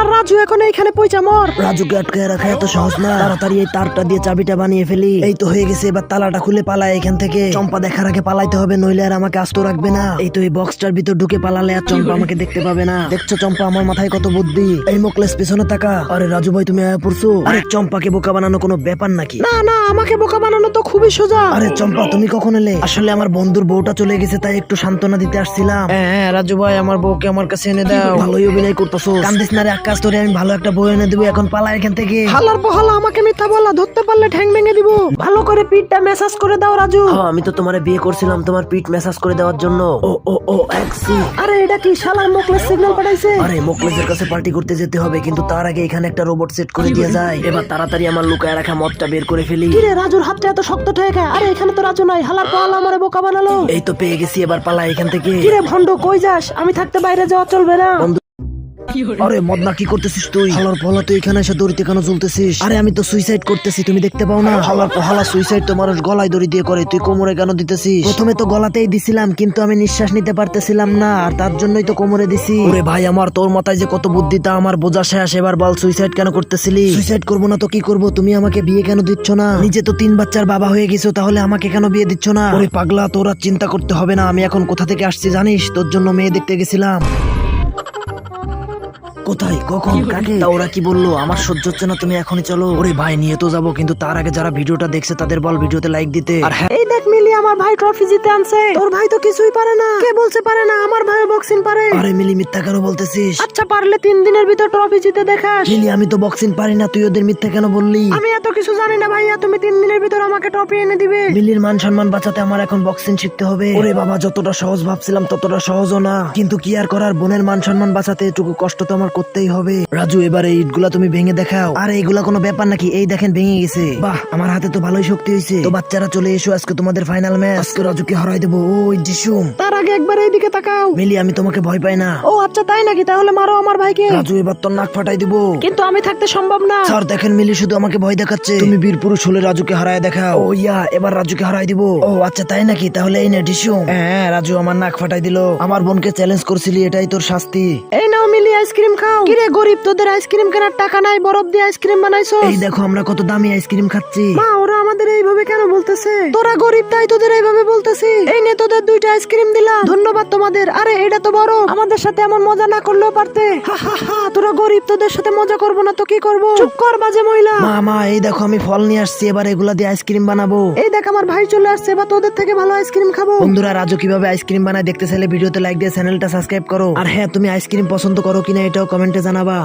শালার রাজু এখন এইখানে পয়সা মর। রাজুকে আটকায় রাখা এত সহজ না, তাড়াতাড়ি এই তারটা দিয়ে চাবিটা বানিয়ে ফেলি। এই তো হয়ে গেছে, এবার তালাটা খুলে পালায় এখান থেকে। চম্পা দেখার আগে পালাইতে হবে, নইলে আর আমাকে আস্ত রাখবে না। এই তো এই বক্সটার ভিতর ঢুকে পালালে আর চম্পা আমাকে দেখতে পাবে না। দেখছো চম্পা আমার মাথায় কত বুদ্ধি। এই মোকলেস পিছনে তাকা। আরে রাজু ভাই তুমি আয়া পড়ছো? আরে চম্পাকে বোকা বানানো কোনো ব্যাপার নাকি? না না, আমাকে বোকা বানানো তো খুবই সোজা। আরে চম্পা তুমি কখন এলে? আসলে আমার বন্ধুর বউটা চলে গেছে, তাই একটু সান্ত্বনা দিতে আসছিলাম। হ্যাঁ রাজু ভাই, আমার বউকে আমার কাছে এনে দাও। ভালোই অভিনয় করতেছো, কান্দিস না রে আকাশ, তোরে আমি ভালো একটা বউ এনে দেবো। এখন পালা এখান থেকে। হালার পহালা আমাকে মিথ্যা বলা, ধরতে পারলে ঠ্যাং ভেঙে দিব। ভালো করে পিঠটা মেসাজ করে দাও রাজু। হ্যাঁ, আমি তো তোমারে বিয়ে করছিলাম তোমার পিঠ মেসাজ করে দেওয়ার জন্য। ও ও ও এক্সি। আরে এটা কি শালার মোকলেস সিগন্যাল পাঠাইছে? আরে মোকলেসের কাছে পার্টি করতে যেতে হবে, কিন্তু তার আগে এখানে একটা রোবট সেট করে দিয়ে যায়। এবার তাড়াতাড়ি আমার লুকায় রাখা মদটা বের করে ফেলি। কিরে রাজুর হাতটা এত শক্ত ঠেকা? আরে এখানে তো রাজু নাই, হালার পহালা আমারে বোকা বানালো। এই তো পেয়ে গেছি, এবার পালা এখান থেকে। কিরে ভন্ড কই যাস? আমি থাকতে বাইরে যাওয়া চলবে না। আরে মদনা কি করতেছিস তুই? হালার পহলা তুই এখানে এসে দড়িতে কেন ঝুলতেছিস? আরে আমি তো সুইসাইড করতেছি, তুমি দেখতে পাও না? হালার পহলা সুইসাইড তো মানুষ গলায় দড়ি দিয়ে করে, তুই কোমরে কেন দিতেছিস? প্রথমে তো গলাতেই দিছিলাম, কিন্তু আমি নিঃশ্বাস নিতে পারতেছিলাম না, আর তার জন্যই তো কোমরে দিছি। ওরে ভাই আমার, তোর মাথায় যে কত বুদ্ধি তা আমার বোঝা শেষ। এবার বল সুইসাইড কেন করতেছিলি? সুইসাইড করবো না তো কি করবো? তুমি আমাকে বিয়ে কেন দিচ্ছ না? নিজে তো 3 বাচ্চার বাবা হয়ে গেছো, তাহলে আমাকে কেন বিয়ে দিচ্ছ না? ওরে পাগলা, তোর আর চিন্তা করতে হবে না। আমি এখন কোথা থেকে আসছি জানিস? তোর জন্য মেয়ে দেখতে গেছিলাম। কোথায়, কখন, কাকে? তা ওরা কি বললো? আমার সহ্য হচ্ছে না, তুমি এখনই চলো। ওরে ভাই নিয়ে তো যাবো, কিন্তু তার আগে যারা ভিডিওটা দেখছে তাদের বল ভিডিওতে লাইক দিতে। আর হ্যাঁ, এই দেখ মিলি, আমার ভাই ট্রফি জিতে আনছে। তোর ভাই তো কিছুই পারে না। কে বলছে পারে না? আমার ভাই বক্সিং পারে। আরে মিলি মিথ্যা কেন বলতেছিস? আচ্ছা পারলে 3 দিনের ভিতর ট্রফি জিতে দেখাস। মিলি আমি তো বক্সিং পারি না, তুই ওদের মিথ্যা কেন বললি? আমি এত কিছু জানি না ভাইয়া, তুমি 3 দিনের ভিতর আমাকে ট্রফি এনে দিবে। মিলির মান সম্মান বাঁচাতে আমার এখন বক্সিং শিখতে হবে। ওরে বাবা, যতটা সহজ ভাবছিলাম ততটা সহজও না, কিন্তু কি আর করার, বোনের মান সম্মান বাঁচাতে এটুকু কষ্ট তো আমার করতেই হবে। রাজু এবার এই ইটগুলা তুমি ভেঙে দেখাও। আরে এগুলা কোনো ব্যাপার নাকি? এই দেখেন ভেঙে গেছে। বাহ, আমার হাতে তো ভালোই শক্তি হয়েছে। তো বাচ্চারা চলে এসো, আজকে তোমাদের ফাইনাল ম্যাচ। আজকে রাজুকে হারাই দেবো। ওই জিসুম, তার আগে একবার এইদিকে তাকাও। মিলি আমি তোমাকে ভয় পাই না। ও আচ্ছা তাই নাকি? তাহলে মারো আমার ভাইকে। রাজু এবার তোর নাক ফাটাই দিব। কিন্তু আমি থাকতে সম্ভব না। স্যার দেখেন, মিলি শুধু আমাকে ভয় দেখাচ্ছে। তুমি বীর পুরুষ হলে রাজুকে হারায় দেখাও। ও ইয়া, এবার রাজুকে হারাই দিব। ও আচ্ছা তাই নাকি? তাহলে এই নে ডিসুম। হ্যাঁ, রাজু আমার নাক ফাটাই দিল। আমার বোনকে চ্যালেঞ্জ করছিলি, এটাই তোর শাস্তি। এই নাও মিলি আইসক্রিম খাও। কিরে গরিব, তোদের আইসক্রিম কেনার টাকা নাই, বরফ দিয়ে আইসক্রিম বানাইছো। এই দেখো আমরা কত দামি আইসক্রিম খাচ্ছি। মা, ওরা আমাদের এইভাবে কেন বলতেছে? তোরা গরিব তাই তোদের এইভাবে বলতেছি। এই নে তোদের 2টা আইসক্রিম দিলাম, ধন্যবাদ তোমাদের। আরে এটা তো বড়, আমাদের সাথে এমন মজা না করলেও পারতে। হা হা হা, তোরা গরিব, তোদের সাথে মজা করবো না তো কি করবো? চুপ কর বাজে মহিলা। মা এই দেখো আমি ফল নিয়ে আসছি, এবার এগুলা দিয়ে আইসক্রিম বানাবো। এই দেখ আমার ভাই চলে আসছে, বা তোদের থেকে ভালো আইসক্রিম খাবো। বন্ধুরা, রাজু কিভাবে আইসক্রিম বানায় দেখতে চাইলে ভিডিওতে লাইক দিয়ে চ্যানেলটা সাবস্ক্রাইব করো। আর হ্যাঁ, তুমি আইসক্রিম পছন্দ করো কিনা এটাও কমেন্টে জানাবা।